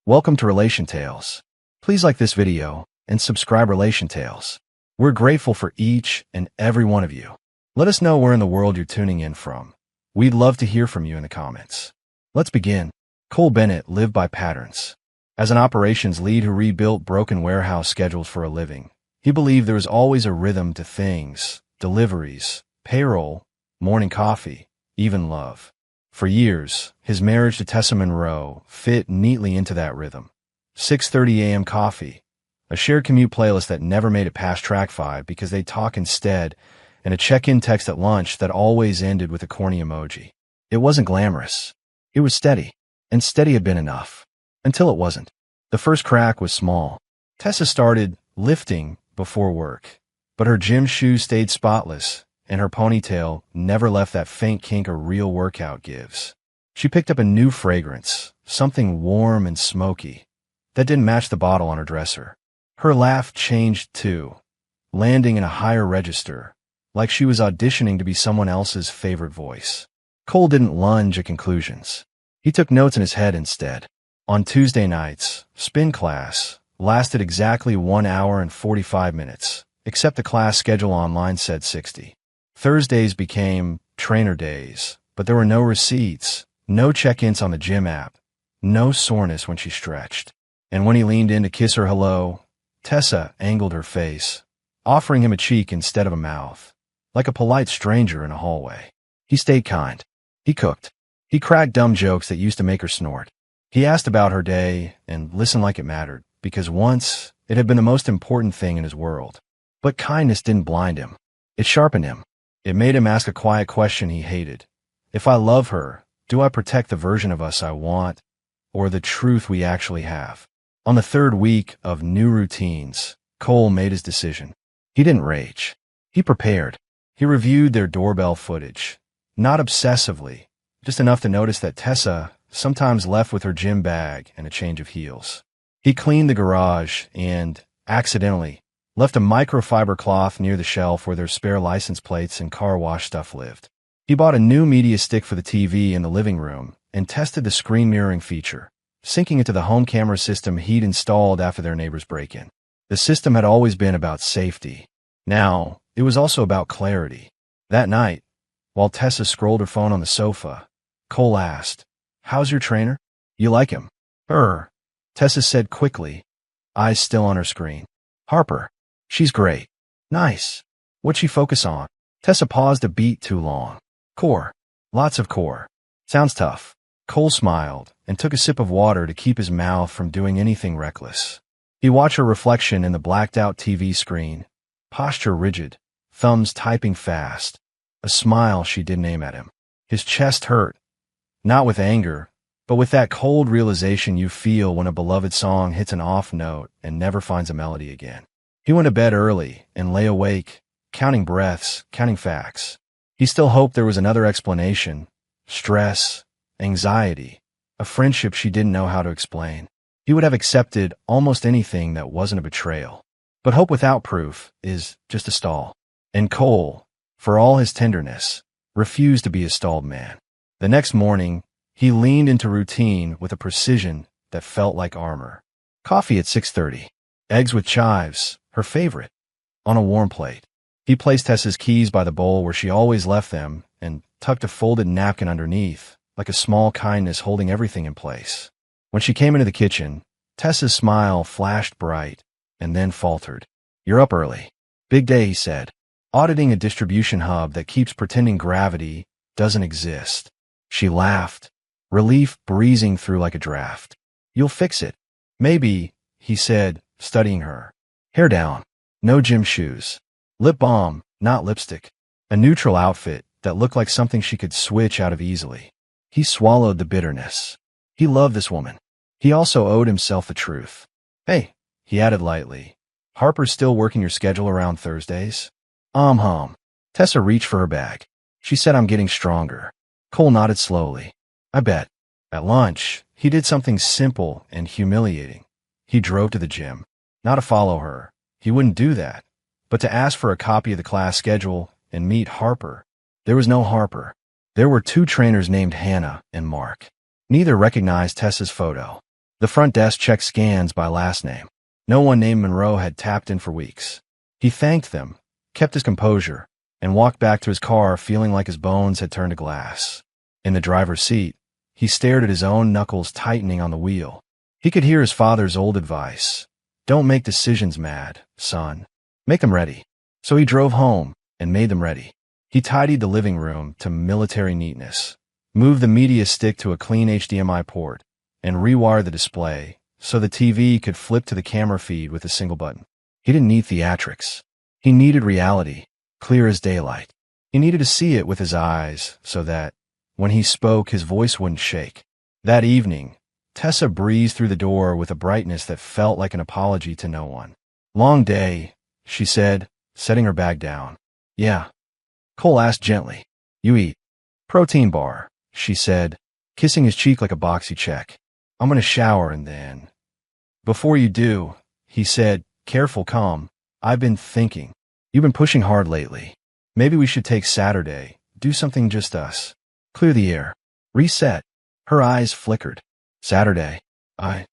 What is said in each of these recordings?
Welcome to Relation Tales. Please like this video and subscribe Relation Tales. We're grateful for each and every one of you. Let us know where in the world you're tuning in from. We'd love to hear from you in the comments. Let's begin. Cole Bennett lived by patterns. As an operations lead who rebuilt broken warehouse schedules for a living, he believed there was always a rhythm to things, deliveries, payroll, morning coffee, even love. For years, his marriage to Tessa Monroe fit neatly into that rhythm. 6:30 a.m. coffee, a shared commute playlist that never made it past track 5 because they'd talk instead, and a check-in text at lunch that always ended with a corny emoji. It wasn't glamorous. It was steady, and steady had been enough. Until it wasn't. The first crack was small. Tessa started lifting before work, but her gym shoes stayed spotless, and her ponytail never left that faint kink a real workout gives. She picked up a new fragrance, something warm and smoky, that didn't match the bottle on her dresser. Her laugh changed too, landing in a higher register, like she was auditioning to be someone else's favorite voice. Cole didn't lunge at conclusions. He took notes in his head instead. On Tuesday nights, spin class lasted exactly 1 hour and 45 minutes, except the class schedule online said 60. Thursdays became trainer days, but there were no receipts, no check-ins on the gym app, no soreness when she stretched. And when he leaned in to kiss her hello, Tessa angled her face, offering him a cheek instead of a mouth, like a polite stranger in a hallway. He stayed kind. He cooked. He cracked dumb jokes that used to make her snort. He asked about her day and listened like it mattered, because once it had been the most important thing in his world. But kindness didn't blind him. It sharpened him. It made him ask a quiet question he hated. If I love her, do I protect the version of us I want, or the truth we actually have? On the third week of new routines, Cole made his decision. He didn't rage. He prepared. He reviewed their doorbell footage. Not obsessively, just enough to notice that Tessa sometimes left with her gym bag and a change of heels. He cleaned the garage and, accidentally, left a microfiber cloth near the shelf where their spare license plates and car wash stuff lived. He bought a new media stick for the TV in the living room and tested the screen mirroring feature, syncing it to the home camera system he'd installed after their neighbor's break-in. The system had always been about safety. Now, it was also about clarity. That night, while Tessa scrolled her phone on the sofa, Cole asked, "How's your trainer? You like him?" Tessa said quickly, eyes still on her screen. "Harper. She's great." "Nice. What'd she focus on?" Tessa paused a beat too long. "Core. Lots of core." "Sounds tough." Cole smiled and took a sip of water to keep his mouth from doing anything reckless. He watched her reflection in the blacked-out TV screen, posture rigid, thumbs typing fast, a smile she didn't aim at him. His chest hurt, not with anger, but with that cold realization you feel when a beloved song hits an off note and never finds a melody again. He went to bed early and lay awake, counting breaths, counting facts. He still hoped there was another explanation: stress, anxiety, a friendship she didn't know how to explain. He would have accepted almost anything that wasn't a betrayal. But hope without proof is just a stall. And Cole, for all his tenderness, refused to be a stalled man. The next morning, he leaned into routine with a precision that felt like armor. Coffee at 6:30. Eggs with chives, her favorite, on a warm plate. He placed Tessa's keys by the bowl where she always left them and tucked a folded napkin underneath, like a small kindness holding everything in place. When she came into the kitchen, Tessa's smile flashed bright and then faltered. "You're up early." "Big day," he said, auditing a distribution hub that keeps pretending gravity doesn't exist. She laughed, relief breezing through like a draft. "You'll fix it." "Maybe," he said, studying her. Hair down, no gym shoes, lip balm, not lipstick, a neutral outfit that looked like something she could switch out of easily. He swallowed the bitterness. He loved this woman. He also owed himself the truth. "Hey," he added lightly, "Harper's still working your schedule around Thursdays?" Hum. Tessa reached for her bag. She said, "I'm getting stronger." Cole nodded slowly. "I bet." At lunch, he did something simple and humiliating. He drove to the gym. Not to follow her. He wouldn't do that. But to ask for a copy of the class schedule and meet Harper. There was no Harper. There were two trainers named Hannah and Mark. Neither recognized Tessa's photo. The front desk checked scans by last name. No one named Monroe had tapped in for weeks. He thanked them, kept his composure, and walked back to his car feeling like his bones had turned to glass. In the driver's seat, he stared at his own knuckles tightening on the wheel. He could hear his father's old advice. Don't make decisions mad, son. Make them ready. So he drove home and made them ready. He tidied the living room to military neatness, moved the media stick to a clean HDMI port, and rewired the display so the TV could flip to the camera feed with a single button. He didn't need theatrics. He needed reality, clear as daylight. He needed to see it with his eyes so that, when he spoke, his voice wouldn't shake. That evening, Tessa breezed through the door with a brightness that felt like an apology to no one. Long day, she said, setting her bag down. Yeah. Cole asked gently. You eat? Protein bar, she said, kissing his cheek like a boxy check. I'm gonna shower and then. Before you do, he said, careful, calm. I've been thinking. You've been pushing hard lately. Maybe we should take Saturday, do something just us. Clear the air. Reset. Her eyes flickered. Saturday. I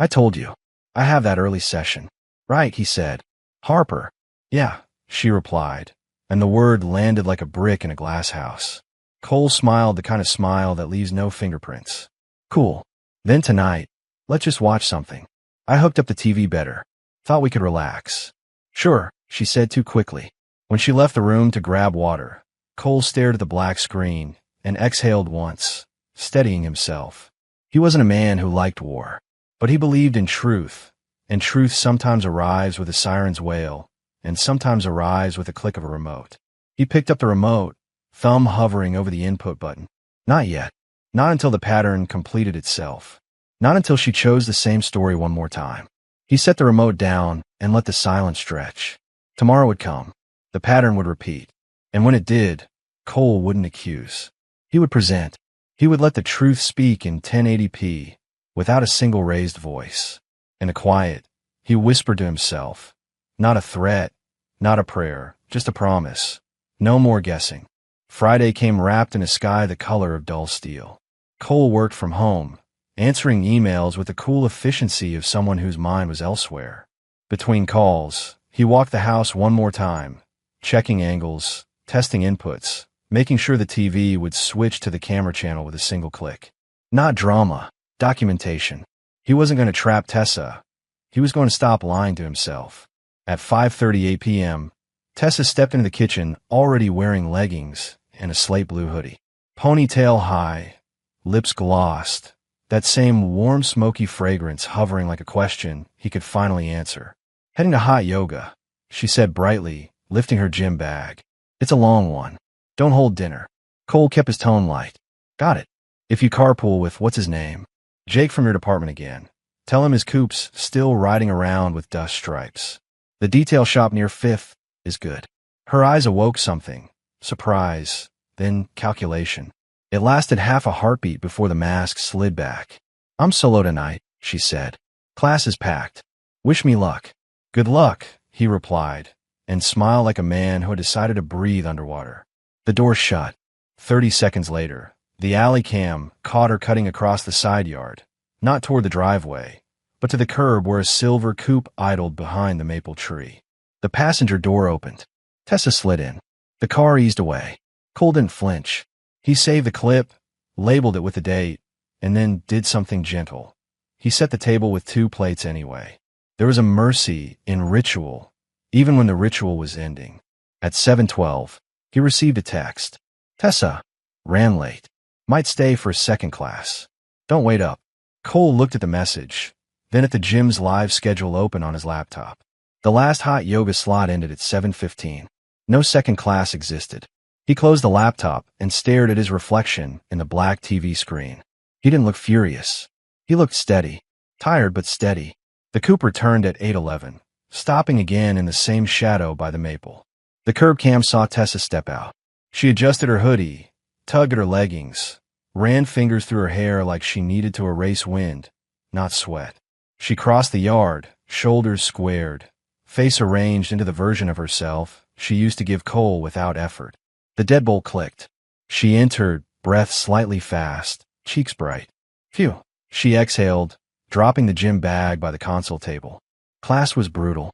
told you. I have that early session. Right, he said. Harper. Yeah, she replied, and the word landed like a brick in a glass house. Cole smiled the kind of smile that leaves no fingerprints. Cool. Then tonight, let's just watch something. I hooked up the TV better. Thought we could relax. Sure, she said too quickly. When she left the room to grab water, Cole stared at the black screen and exhaled once, steadying himself. He wasn't a man who liked war, but he believed in truth, and truth sometimes arrives with a siren's wail, and sometimes arrives with a click of a remote. He picked up the remote, thumb hovering over the input button. Not yet. Not until the pattern completed itself. Not until she chose the same story one more time. He set the remote down and let the silence stretch. Tomorrow would come. The pattern would repeat. And when it did, Cole wouldn't accuse. He would present. He would let the truth speak in 1080p, without a single raised voice. In the quiet, he whispered to himself. Not a threat, not a prayer, just a promise. No more guessing. Friday came wrapped in a sky the color of dull steel. Cole worked from home, answering emails with the cool efficiency of someone whose mind was elsewhere. Between calls, he walked the house one more time, checking angles, testing inputs, making sure the TV would switch to the camera channel with a single click. Not drama, documentation. He wasn't going to trap Tessa. He was going to stop lying to himself. At 5:38 p.m., Tessa stepped into the kitchen already wearing leggings and a slate blue hoodie. Ponytail high, lips glossed, that same warm smoky fragrance hovering like a question he could finally answer. Heading to hot yoga, she said brightly, lifting her gym bag. It's a long one. Don't hold dinner. Cole kept his tone light. Got it. If you carpool with what's his name? Jake from your department again. Tell him his coupe's still riding around with dust stripes. The detail shop near 5th is good. Her eyes awoke something. Surprise, then calculation. It lasted half a heartbeat before the mask slid back. I'm solo tonight, she said. Class is packed. Wish me luck. Good luck, he replied, and smiled like a man who had decided to breathe underwater. The door shut. 30 seconds later, the alley cam caught her cutting across the side yard, not toward the driveway, but to the curb where a silver coupe idled behind the maple tree. The passenger door opened. Tessa slid in. The car eased away. Cole didn't flinch. He saved the clip, labeled it with the date, and then did something gentle. He set the table with 2 plates anyway. There was a mercy in ritual, even when the ritual was ending. At 7:12, he received a text. Tessa, ran late. Might stay for second class. Don't wait up. Cole looked at the message, then at the gym's live schedule open on his laptop. The last hot yoga slot ended at 7:15. No second class existed. He closed the laptop and stared at his reflection in the black TV screen. He didn't look furious. He looked steady. Tired but steady. The coupe returned at 8:11, stopping again in the same shadow by the maple. The curb cam saw Tessa step out. She adjusted her hoodie, tugged at her leggings, ran fingers through her hair like she needed to erase wind, not sweat. She crossed the yard, shoulders squared, face arranged into the version of herself she used to give Cole without effort. The deadbolt clicked. She entered, breath slightly fast, cheeks bright. Phew, she exhaled, dropping the gym bag by the console table. Class was brutal.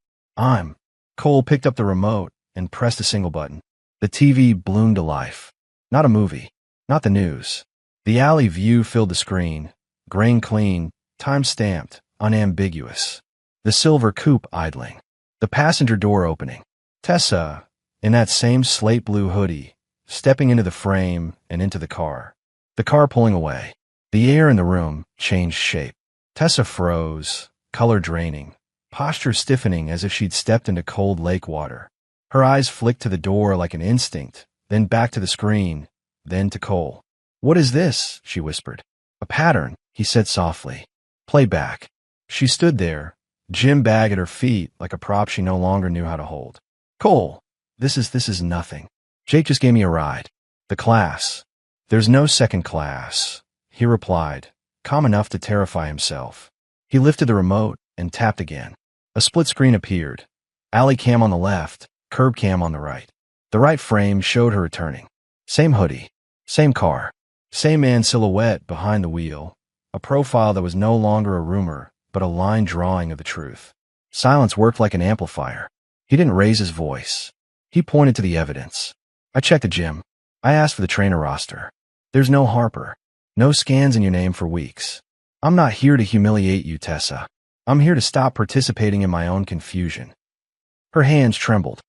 Cole picked up the remote and pressed a single button. The TV bloomed to life. Not a movie. Not the news. The alley view filled the screen. Grain clean, time-stamped, unambiguous. The silver coupe idling. The passenger door opening. Tessa, in that same slate blue hoodie, stepping into the frame and into the car. The car pulling away. The air in the room changed shape. Tessa froze, color draining, posture stiffening as if she'd stepped into cold lake water. Her eyes flicked to the door like an instinct, then back to the screen, then to Cole. "What is this?" she whispered. "A pattern," he said softly. "Play back." She stood there, gym bag at her feet like a prop she no longer knew how to hold. "Cole, this is nothing. Jake just gave me a ride. The class." "There's no second class," he replied, calm enough to terrify himself. He lifted the remote and tapped again. A split screen appeared. Alley cam on the left, curb cam on the right. The right frame showed her returning. Same hoodie, same car, same man silhouette behind the wheel, a profile that was no longer a rumor, but a line drawing of the truth. Silence worked like an amplifier. He didn't raise his voice. He pointed to the evidence. "I checked the gym. I asked for the trainer roster. There's no Harper. No scans in your name for weeks. I'm not here to humiliate you, Tessa. I'm here to stop participating in my own confusion." Her hands trembled.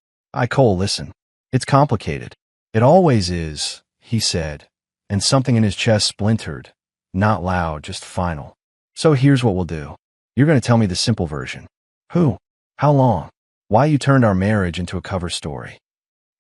"Cole, listen. It's complicated. It always is," he said, and something in his chest splintered. Not loud, just final. "So here's what we'll do. You're going to tell me the simple version. Who? How long? Why you turned our marriage into a cover story."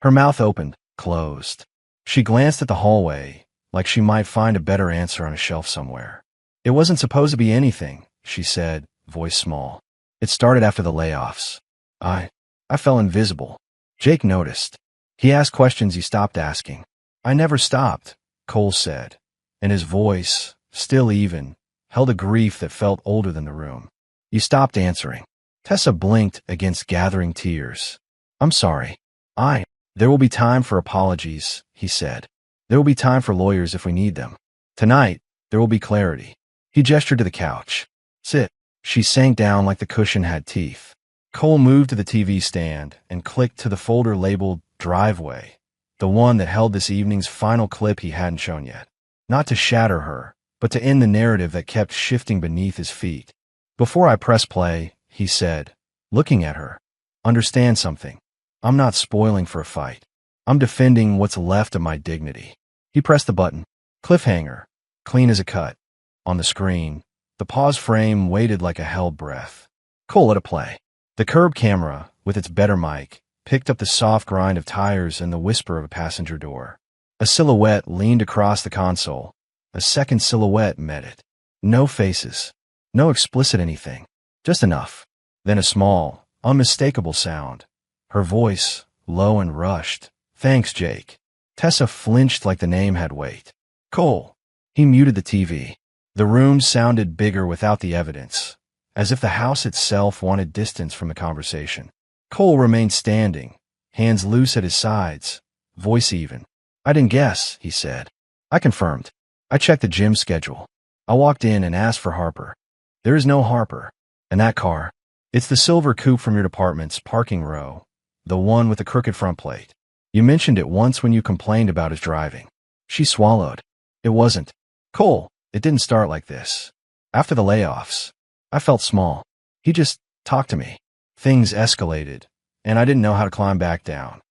Her mouth opened, closed. She glanced at the hallway, like she might find a better answer on a shelf somewhere. "It wasn't supposed to be anything," she said, voice small. "It started after the layoffs. I fell invisible. Jake noticed. He asked questions he stopped asking. I never stopped," Cole said, and his voice, still even, held a grief that felt older than the room. "You stopped answering." Tessa blinked against gathering tears. "I'm sorry. There will be time for apologies," he said. "There will be time for lawyers if we need them. Tonight, there will be clarity." He gestured to the couch. "Sit." She sank down like the cushion had teeth. Cole moved to the TV stand and clicked to the folder labeled Driveway, the one that held this evening's final clip he hadn't shown yet. Not to shatter her, but to end the narrative that kept shifting beneath his feet. "Before I press play," he said, looking at her, "understand something. I'm not spoiling for a fight. I'm defending what's left of my dignity." He pressed the button. Cliffhanger, clean as a cut. On the screen, the pause frame waited like a held breath. Cole let it play. The curb camera, with its better mic, picked up the soft grind of tires and the whisper of a passenger door. A silhouette leaned across the console. A second silhouette met it. No faces. No explicit anything. Just enough. Then a small, unmistakable sound. Her voice, low and rushed. "Thanks, Jake." Tessa flinched like the name had weight. "Cole." He muted the TV. The room sounded bigger without the evidence, as if the house itself wanted distance from the conversation. Cole remained standing, hands loose at his sides, voice even. "I didn't guess," he said. "I confirmed. I checked the gym schedule. I walked in and asked for Harper. There is no Harper. And that car? It's the silver coupe from your department's parking row, the one with the crooked front plate. You mentioned it once when you complained about his driving." She swallowed. "It wasn't. Cole, it didn't start like this. After the layoffs, I felt small. He just talked to me. Things escalated, and I didn't know how to climb back down."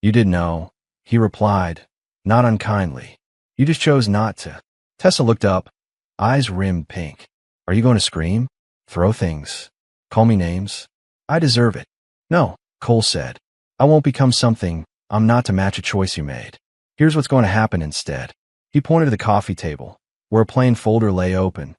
"You did know," he replied, not unkindly. "You just chose not to." Tessa looked up, eyes rimmed pink. "Are you going to scream? Throw things? Call me names? I deserve it." "No," Cole said. "I won't become something I'm not to match a choice you made. Here's what's going to happen instead." He pointed to the coffee table, where a plain folder lay open,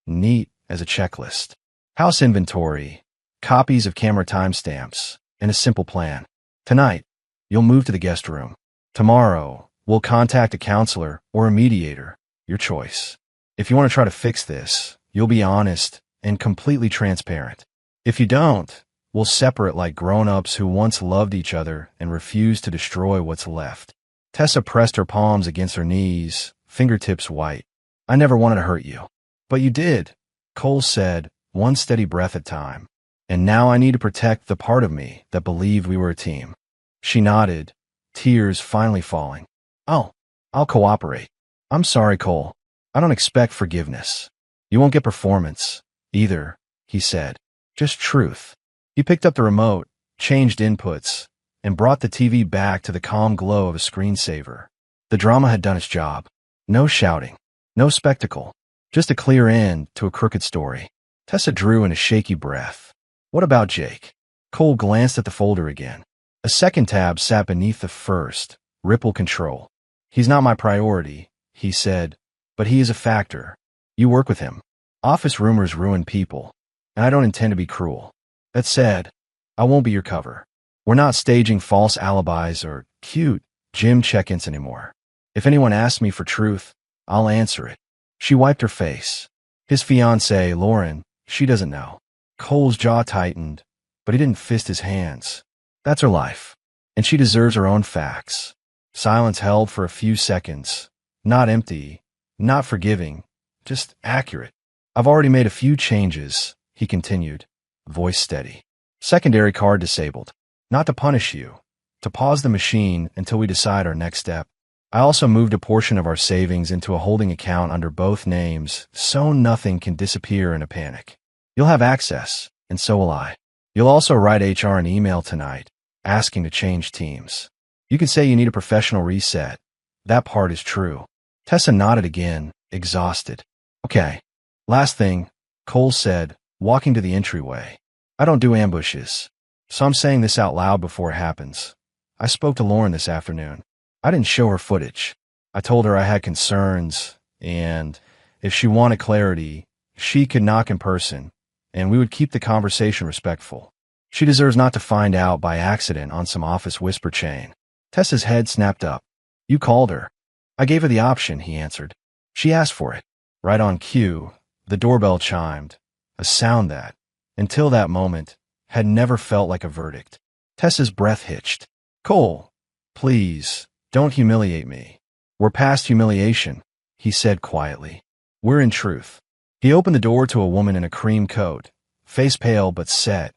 neat as a checklist. House inventory, copies of camera timestamps, and a simple plan. "Tonight, you'll move to the guest room. Tomorrow, we'll contact a counselor or a mediator, your choice. If you want to try to fix this, you'll be honest and completely transparent. If you don't, we'll separate like grown-ups who once loved each other and refused to destroy what's left." Tessa pressed her palms against her knees, fingertips white. "I never wanted to hurt you." "But you did." Cole said, one steady breath at a time. And now I need to protect the part of me that believed we were a team. She nodded, tears finally falling. Oh, I'll cooperate. I'm sorry, Cole. I don't expect forgiveness. You won't get performance, either, he said. Just truth. He picked up the remote, changed inputs, and brought the TV back to the calm glow of a screensaver. The drama had done its job. No shouting. No spectacle. Just a clear end to a crooked story. Tessa drew in a shaky breath. What about Jake? Cole glanced at the folder again. A second tab sat beneath the first, Ripple Control. He's not my priority, he said, but he is a factor. You work with him. Office rumors ruin people, and I don't intend to be cruel. That said, I won't be your cover. We're not staging false alibis or cute gym check-ins anymore. If anyone asks me for truth, I'll answer it. She wiped her face. His fiancée, Lauren, she doesn't know. Cole's jaw tightened, but he didn't fist his hands. That's her life, and she deserves her own facts. Silence held for a few seconds. Not empty, not forgiving, just accurate. I've already made a few changes, he continued, voice steady. Secondary card disabled. Not to punish you, to pause the machine until we decide our next step. I also moved a portion of our savings into a holding account under both names so nothing can disappear in a panic. You'll have access, and so will I. You'll also write HR an email tonight, asking to change teams. You can say you need a professional reset. That part is true. Tessa nodded again, exhausted. Okay. Last thing, Cole said, walking to the entryway. I don't do ambushes, so I'm saying this out loud before it happens. I spoke to Lauren this afternoon. I didn't show her footage. I told her I had concerns, and if she wanted clarity, she could knock in person, and we would keep the conversation respectful. She deserves not to find out by accident on some office whisper chain. Tessa's head snapped up. You called her. I gave her the option, he answered. She asked for it. Right on cue, the doorbell chimed, a sound that, until that moment, had never felt like a verdict. Tessa's breath hitched. Cole, please, don't humiliate me. We're past humiliation, he said quietly. We're in truth. He opened the door to a woman in a cream coat, face pale but set,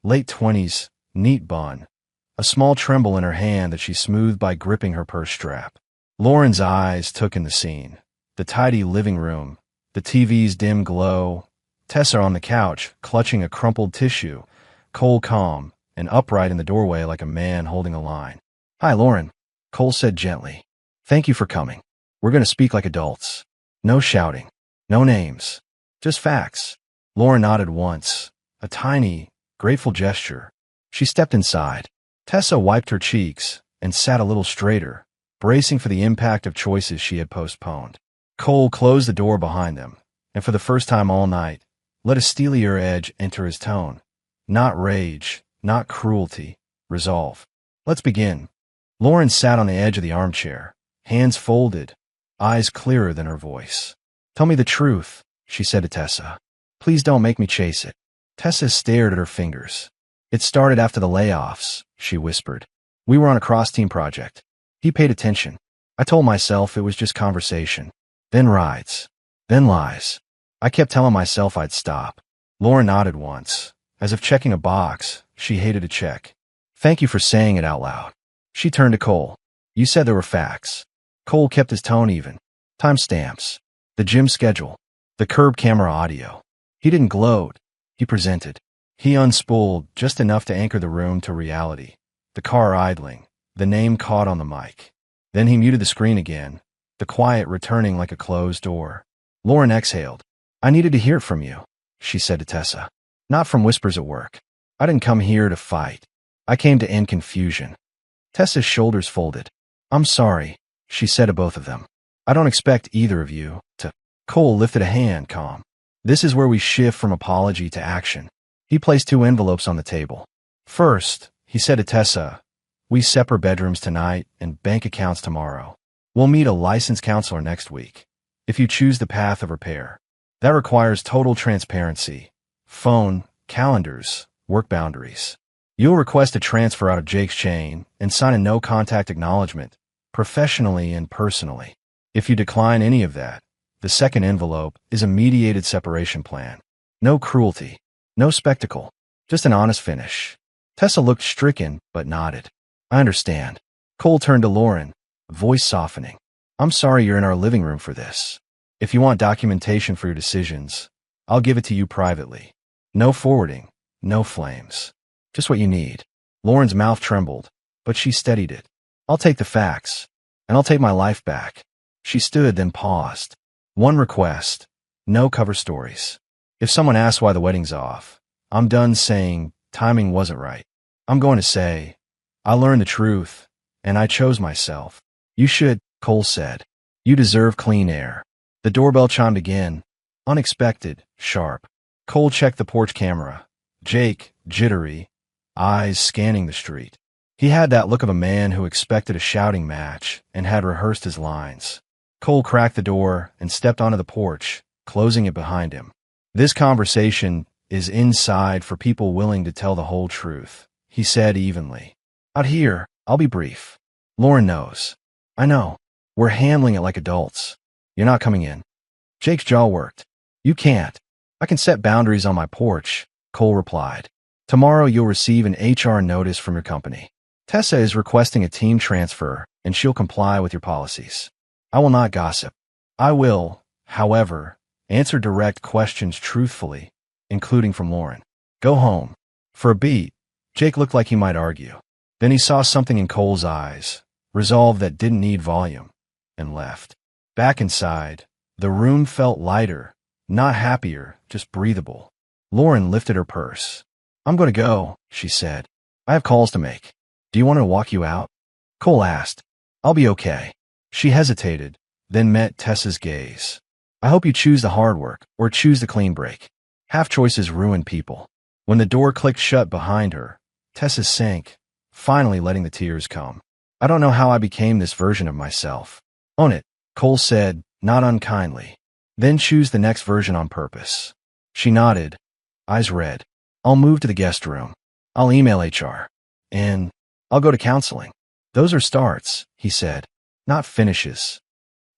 late 20s, neat bun, a small tremble in her hand that she smoothed by gripping her purse strap. Lauren's eyes took in the scene, the tidy living room, the TV's dim glow, Tessa on the couch, clutching a crumpled tissue, Cole calm and upright in the doorway like a man holding a line. Hi, Lauren, Cole said gently. Thank you for coming. We're going to speak like adults. No shouting. No names. Just facts. Lauren nodded once, a tiny, grateful gesture. She stepped inside. Tessa wiped her cheeks and sat a little straighter, bracing for the impact of choices she had postponed. Cole closed the door behind them, and for the first time all night, let a steelier edge enter his tone. Not rage, not cruelty, resolve. Let's begin. Lauren sat on the edge of the armchair, hands folded, eyes clearer than her voice. Tell me the truth, she said to Tessa. Please don't make me chase it. Tessa stared at her fingers. It started after the layoffs, she whispered. We were on a cross-team project. He paid attention. I told myself it was just conversation. Then rides. Then lies. I kept telling myself I'd stop. Lauren nodded once, as if checking a box she hated to check. Thank you for saying it out loud. She turned to Cole. You said there were facts. Cole kept his tone even. Timestamps. The gym schedule. The curb camera audio. He didn't gloat. He presented. He unspooled just enough to anchor the room to reality. The car idling. The name caught on the mic. Then he muted the screen again, the quiet returning like a closed door. Lauren exhaled. I needed to hear it from you, she said to Tessa. Not from whispers at work. I didn't come here to fight. I came to end confusion. Tessa's shoulders folded. I'm sorry, she said to both of them. I don't expect either of you to. Cole lifted a hand, calm. This is where we shift from apology to action. He placed 2 envelopes on the table. First, he said to Tessa, we separate bedrooms tonight and bank accounts tomorrow. We'll meet a licensed counselor next week, if you choose the path of repair. That requires total transparency. Phone, calendars, work boundaries. You'll request a transfer out of Jake's chain and sign a no-contact acknowledgement, professionally and personally. If you decline any of that, the second envelope is a mediated separation plan. No cruelty. No spectacle. Just an honest finish. Tessa looked stricken, but nodded. I understand. Cole turned to Lauren, voice softening. I'm sorry you're in our living room for this. If you want documentation for your decisions, I'll give it to you privately. No forwarding. No flames. Just what you need. Lauren's mouth trembled, but she steadied it. I'll take the facts, and I'll take my life back. She stood, then paused. One request. No cover stories. If someone asks why the wedding's off, I'm done saying timing wasn't right. I'm going to say, I learned the truth, and I chose myself. You should, Cole said. You deserve clean air. The doorbell chimed again. Unexpected, sharp. Cole checked the porch camera. Jake, jittery, eyes scanning the street. He had that look of a man who expected a shouting match and had rehearsed his lines. Cole cracked the door and stepped onto the porch, closing it behind him. This conversation is inside for people willing to tell the whole truth, he said evenly. Out here, I'll be brief. Lauren knows. I know. We're handling it like adults. You're not coming in. Jake's jaw worked. You can't. I can set boundaries on my porch, Cole replied. Tomorrow you'll receive an HR notice from your company. Tessa is requesting a team transfer, and she'll comply with your policies. I will not gossip. I will, however, answer direct questions truthfully, including from Lauren. Go home. For a beat, Jake looked like he might argue. Then he saw something in Cole's eyes, resolve that didn't need volume, and left. Back inside, the room felt lighter, not happier, just breathable. Lauren lifted her purse. I'm going to go, she said. I have calls to make. Do you want me to walk you out? Cole asked. I'll be okay. She hesitated, then met Tessa's gaze. I hope you choose the hard work or choose the clean break. Half choices ruin people. When the door clicked shut behind her, Tessa sank, finally letting the tears come. I don't know how I became this version of myself. Own it, Cole said, not unkindly. Then choose the next version on purpose. She nodded, eyes red. I'll move to the guest room. I'll email HR. And I'll go to counseling. Those are starts, he said, not finishes.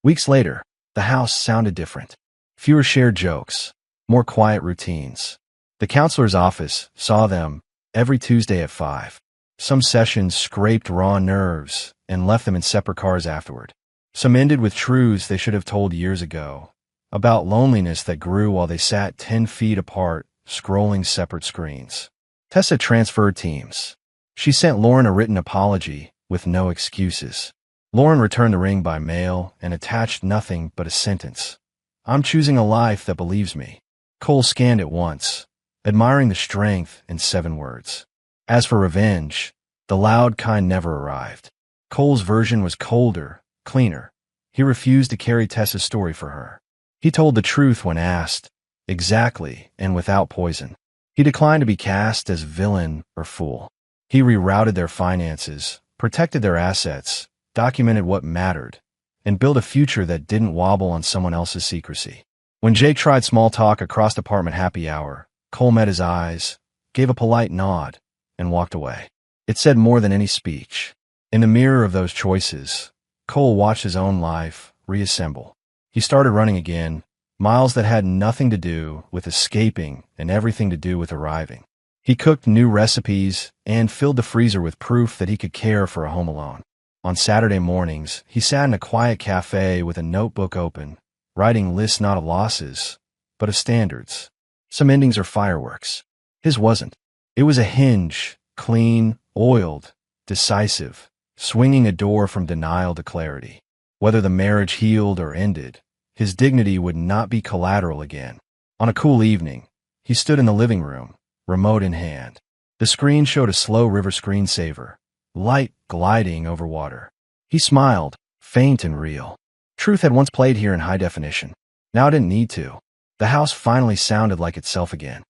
Weeks later, the house sounded different. Fewer shared jokes, more quiet routines. The counselor's office saw them every Tuesday at 5. Some sessions scraped raw nerves and left them in separate cars afterward. Some ended with truths they should have told years ago, about loneliness that grew while they sat 10 feet apart, scrolling separate screens. Tessa transferred teams. She sent Lauren a written apology with no excuses. Lauren returned the ring by mail and attached nothing but a sentence. I'm choosing a life that believes me. Cole scanned it once, admiring the strength in 7 words. As for revenge, the loud kind never arrived. Cole's version was colder, cleaner. He refused to carry Tessa's story for her. He told the truth when asked, exactly and without poison. He declined to be cast as villain or fool. He rerouted their finances, protected their assets, documented what mattered, and built a future that didn't wobble on someone else's secrecy. When Jake tried small talk across department happy hour, Cole met his eyes, gave a polite nod, and walked away. It said more than any speech. In the mirror of those choices, Cole watched his own life reassemble. He started running again, miles that had nothing to do with escaping and everything to do with arriving. He cooked new recipes and filled the freezer with proof that he could care for a home alone. On Saturday mornings, he sat in a quiet cafe with a notebook open, writing lists not of losses, but of standards. Some endings are fireworks. His wasn't. It was a hinge, clean, oiled, decisive, swinging a door from denial to clarity. Whether the marriage healed or ended, his dignity would not be collateral again. On a cool evening, he stood in the living room, remote in hand. The screen showed a slow river screensaver, light gliding over water. He smiled, faint and real. Truth had once played here in high definition. Now it didn't need to. The house finally sounded like itself again.